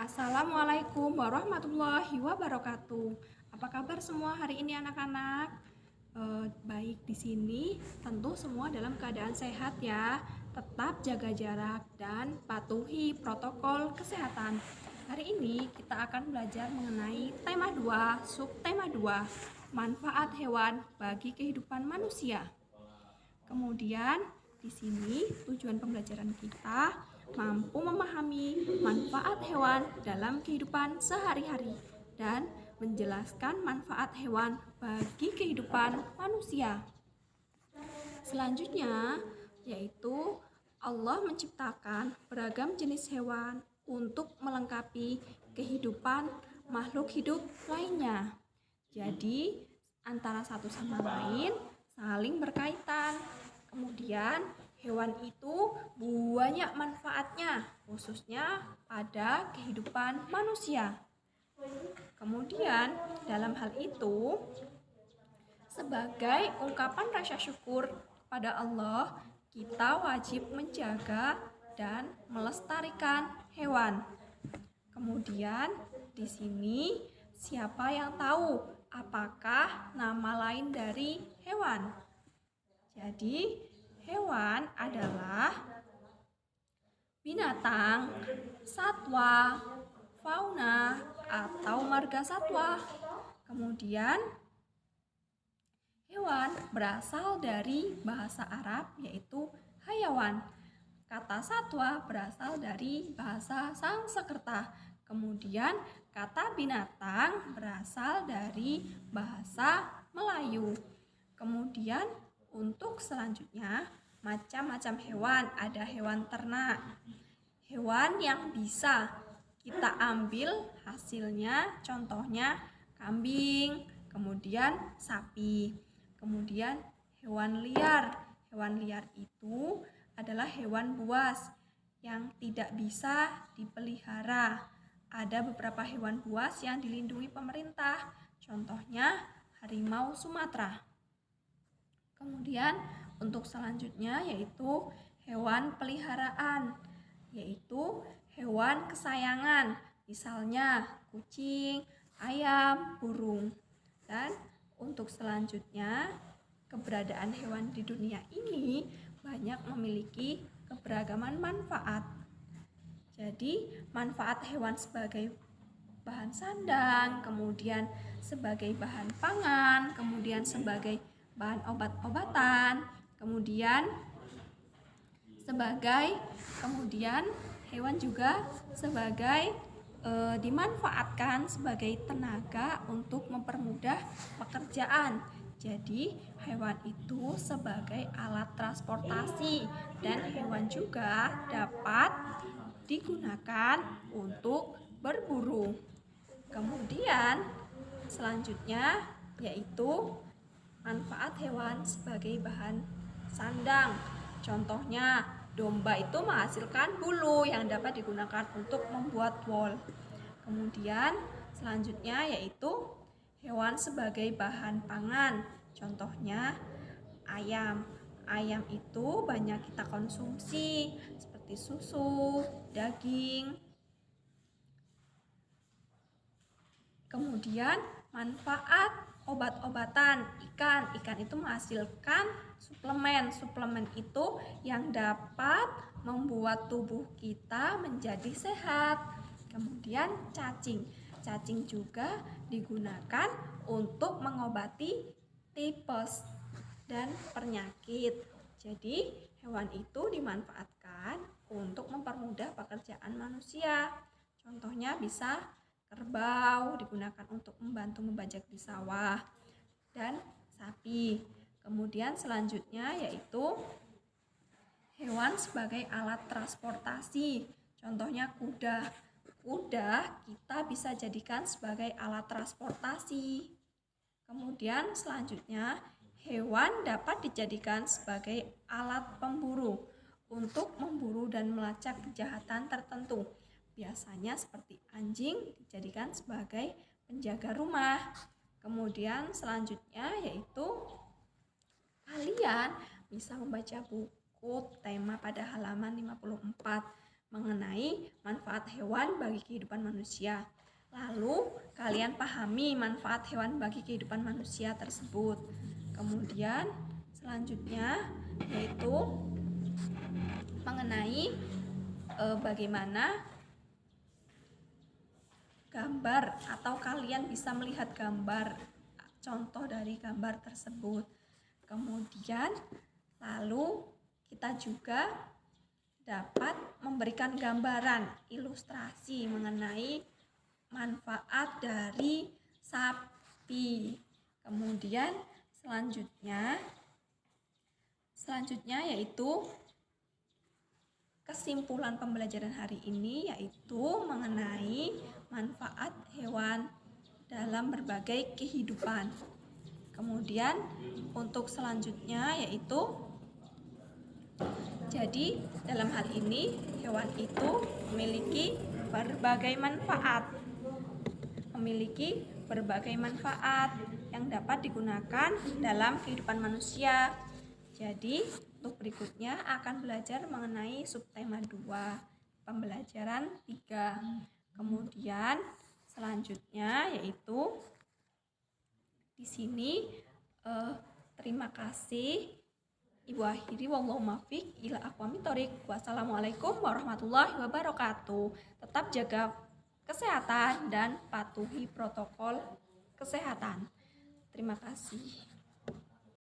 Assalamualaikum warahmatullahi wabarakatuh. Apa kabar semua hari ini anak-anak? Baik di sini, tentu semua dalam keadaan sehat ya. Tetap jaga jarak dan patuhi protokol kesehatan. Hari ini kita akan belajar mengenai tema 2, subtema 2, manfaat hewan bagi kehidupan manusia. Kemudian di sini tujuan pembelajaran kita mampu memahami manfaat hewan dalam kehidupan sehari-hari dan menjelaskan manfaat hewan bagi kehidupan manusia. Selanjutnya yaitu Allah menciptakan beragam jenis hewan untuk melengkapi kehidupan makhluk hidup lainnya. Jadi antara satu sama lain saling berkaitan. Kemudian hewan itu banyak manfaatnya, khususnya pada kehidupan manusia. Kemudian dalam hal itu, sebagai ungkapan rasa syukur pada Allah, kita wajib menjaga dan melestarikan hewan. Kemudian di sini siapa yang tahu apakah nama lain dari hewan? Jadi hewan adalah binatang, satwa, fauna, atau marga satwa. Kemudian hewan berasal dari bahasa Arab yaitu hayawan. Kata satwa berasal dari bahasa Sanskerta. Kemudian kata binatang berasal dari bahasa Melayu. Kemudian untuk selanjutnya macam-macam hewan, ada hewan ternak. Hewan yang bisa kita ambil hasilnya, contohnya kambing, kemudian sapi. Kemudian hewan liar. Hewan liar itu adalah hewan buas yang tidak bisa dipelihara. Ada beberapa hewan buas yang dilindungi pemerintah, contohnya harimau Sumatera. Kemudian untuk selanjutnya yaitu hewan peliharaan, yaitu hewan kesayangan, misalnya kucing, ayam, burung. Dan untuk selanjutnya, keberadaan hewan di dunia ini banyak memiliki keberagaman manfaat. Jadi manfaat hewan sebagai bahan sandang, kemudian sebagai bahan pangan, kemudian sebagai bahan obat-obatan, kemudian hewan juga sebagai dimanfaatkan sebagai tenaga untuk mempermudah pekerjaan. Jadi hewan itu sebagai alat transportasi dan hewan juga dapat digunakan untuk berburu. Kemudian selanjutnya yaitu manfaat hewan sebagai bahan sandang. Contohnya domba itu menghasilkan bulu yang dapat digunakan untuk membuat wol. Kemudian selanjutnya yaitu hewan sebagai bahan pangan. Contohnya ayam. Ayam itu banyak kita konsumsi seperti susu, daging. Kemudian manfaat obat-obatan ikan. Ikan itu menghasilkan suplemen. Suplemen itu yang dapat membuat tubuh kita menjadi sehat. Kemudian cacing. Cacing juga digunakan untuk mengobati tipes dan penyakit. Jadi hewan itu dimanfaatkan untuk mempermudah pekerjaan manusia. Contohnya bisa kerbau digunakan untuk membantu membajak di sawah, dan sapi. Kemudian selanjutnya yaitu hewan sebagai alat transportasi. Contohnya kuda. Kuda kita bisa jadikan sebagai alat transportasi. Kemudian selanjutnya hewan dapat dijadikan sebagai alat pemburu untuk memburu dan melacak kejahatan tertentu. Biasanya seperti anjing dijadikan sebagai penjaga rumah. Kemudian selanjutnya yaitu kalian bisa membaca buku tema pada halaman 54. mengenai manfaat hewan bagi kehidupan manusia. Lalu kalian pahami manfaat hewan bagi kehidupan manusia tersebut. Kemudian selanjutnya yaitu mengenai bagaimana gambar atau kalian bisa melihat gambar, contoh dari gambar tersebut. Kemudian lalu kita juga dapat memberikan gambaran ilustrasi mengenai manfaat dari sapi. Kemudian selanjutnya yaitu kesimpulan pembelajaran hari ini yaitu mengenai manfaat hewan dalam berbagai kehidupan. Kemudian untuk selanjutnya yaitu jadi dalam hal ini hewan itu memiliki berbagai manfaat yang dapat digunakan dalam kehidupan manusia. Jadi untuk berikutnya akan belajar mengenai subtema 2, pembelajaran 3. Kemudian selanjutnya yaitu di sini terima kasih. Ibu akhiri wallahu muwaffiq ila aqwamit thoriq. Wassalamualaikum warahmatullahi wabarakatuh. Tetap jaga kesehatan dan patuhi protokol kesehatan. Terima kasih.